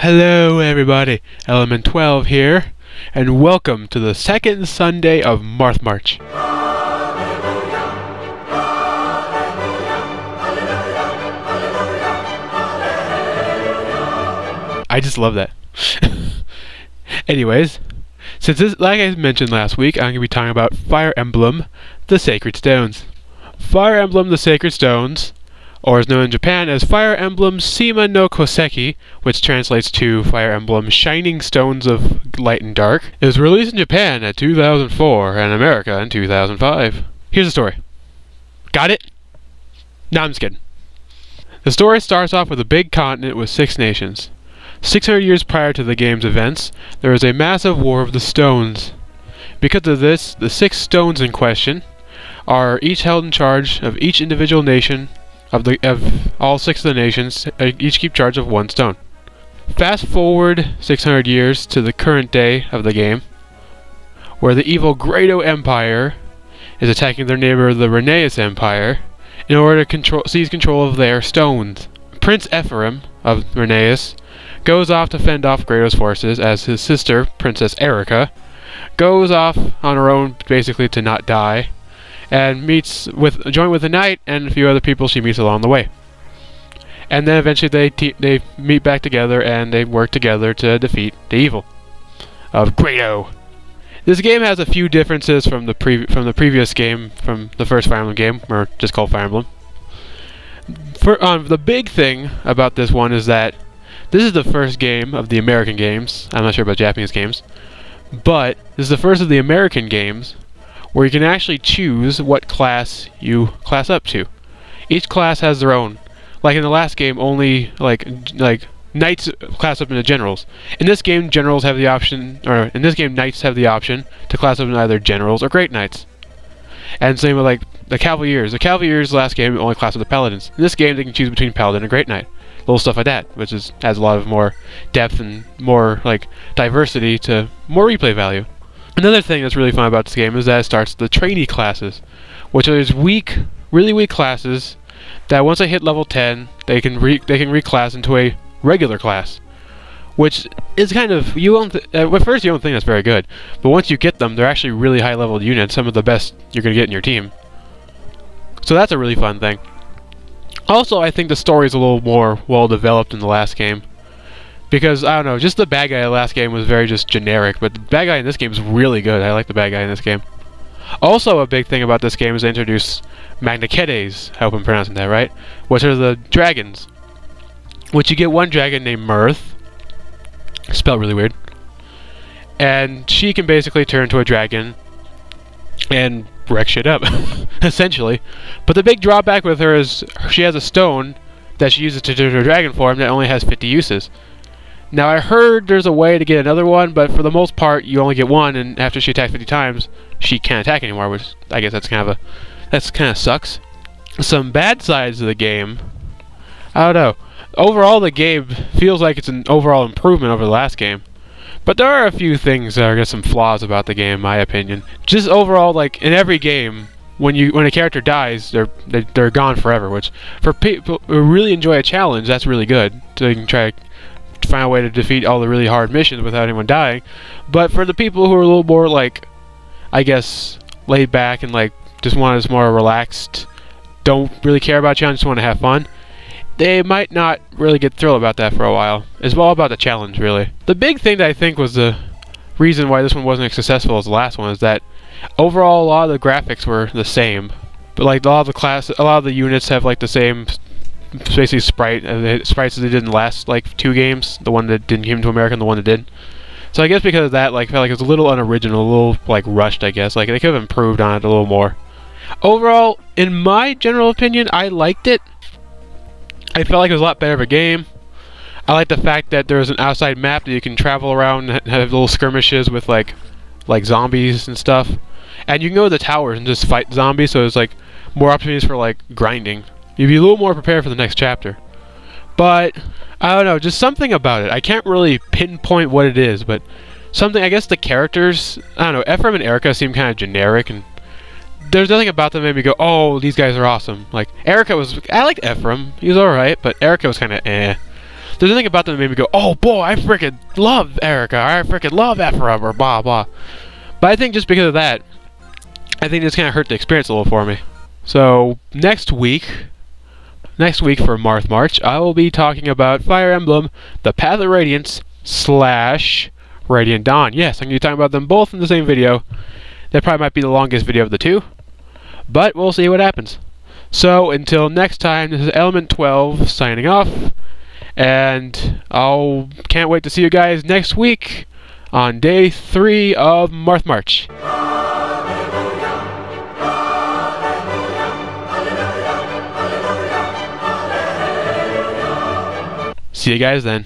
Hello everybody, Element 12 here, and welcome to the second Sunday of MARTHMARCH. I just love that. Anyways, since this, like I mentioned last week, I'm going to be talking about Fire Emblem, the Sacred Stones. Fire Emblem, the Sacred Stones, or is known in Japan as Fire Emblem Shima no Koseki, which translates to Fire Emblem Shining Stones of Light and Dark, is released in Japan in 2004 and America in 2005. Here's the story. Got it? No, I'm just kidding. The story starts off with a big continent with 6 nations. 600 years prior to the game's events, there was a massive war of the stones. Because of this, the 6 stones in question are each held in charge of each individual nation. Of all 6 of the nations, each keep charge of 1 stone. Fast forward 600 years to the current day of the game, where the evil Grado Empire is attacking their neighbor, the Reneus Empire, in order to seize control of their stones. Prince Ephraim of Reneus goes off to fend off Grado's forces, as his sister, Princess Erica, goes off on her own, basically to not die, and join with the knight and a few other people she meets along the way. And then eventually they meet back together and they work together to defeat the evil of Grado. This game has a few differences from the previous game, from the first Fire Emblem game, or just called Fire Emblem. The big thing about this one is that this is the first game of the American games. I'm not sure about Japanese games, but this is the first of the American games where you can actually choose what class you class up to. Each class has their own. Like in the last game, only like knights class up into generals. In this game, generals have the option, or in this game, knights have the option to class up into either generals or great knights. And same with like the Cavaliers. The Cavaliers last game only class up the paladins. In this game, they can choose between paladin and great knight. Little stuff like that, which adds a lot of more depth and more like diversity to more replay value. Another thing that's really fun about this game is that it starts the trainee classes, which are these really weak classes that once they hit level 10, they can reclass into a regular class, which is kind of, at first you don't think that's very good, but once you get them, they're actually really high leveled units, some of the best you're going to get in your team. So that's a really fun thing. Also, I think the story is a little more well developed in the last game. Because, I don't know, just the bad guy in the last game was very just generic, but the bad guy in this game is really good. I like the bad guy in this game. Also, a big thing about this game is they introduce Magnaketes, I hope I'm pronouncing that right, which are the dragons. Which you get one dragon named Mirth, spelled really weird, and she can basically turn into a dragon and wreck shit up, essentially. But the big drawback with her is she has a stone that she uses to turn her dragon form that only has 50 uses. Now I heard there's a way to get another one, but for the most part you only get one, and after she attacks 50 times, she can't attack anymore, which I guess that's kind of sucks. Some bad sides of the game, I don't know. Overall the game feels like it's an overall improvement over the last game, but there are a few things that are just some flaws about the game, in my opinion. Just overall, like in every game, when a character dies, they're gone forever, which for people who really enjoy a challenge, that's really good. So you can try to find a way to defeat all the really hard missions without anyone dying. But for the people who are a little more like, I guess, laid back and like just want a more relaxed, don't really care about challenge, just want to have fun, they might not really get thrilled about that for a while. It's all about the challenge, really. The big thing that I think was the reason why this one wasn't as successful as the last one is that overall a lot of the graphics were the same, but like a lot of the units have like the same basically sprites as they did in the last like 2 games, the one that didn't come to America and the one that did. So I guess because of that, like, I felt like it was a little unoriginal, a little like rushed, I guess. Like they could have improved on it a little more. Overall, in my general opinion, I liked it. I felt like it was a lot better of a game. I like the fact that there was an outside map that you can travel around and have little skirmishes with like zombies and stuff. And you can go to the towers and just fight zombies, so there's like more opportunities for like grinding. You'd be a little more prepared for the next chapter. But, I don't know, just something about it. I can't really pinpoint what it is, but something, I guess the characters, I don't know, Ephraim and Erica seem kind of generic, and there's nothing about them that made me go, oh, these guys are awesome. Like, Erica was, I liked Ephraim, he was alright, but Erica was kind of eh. there's nothing about them that made me go, oh boy, I freaking love Erica, or I freaking love Ephraim, or blah blah. But I think just because of that, I think this kind of hurt the experience a little for me. So next week for MARTHMARCH, I will be talking about Fire Emblem, the Path of Radiance / Radiant Dawn. Yes, I'm going to be talking about them both in the same video. That probably might be the longest video of the two, but we'll see what happens. So until next time, this is Element 12 signing off, and can't wait to see you guys next week on day 3 of MARTHMARCH. See you guys then.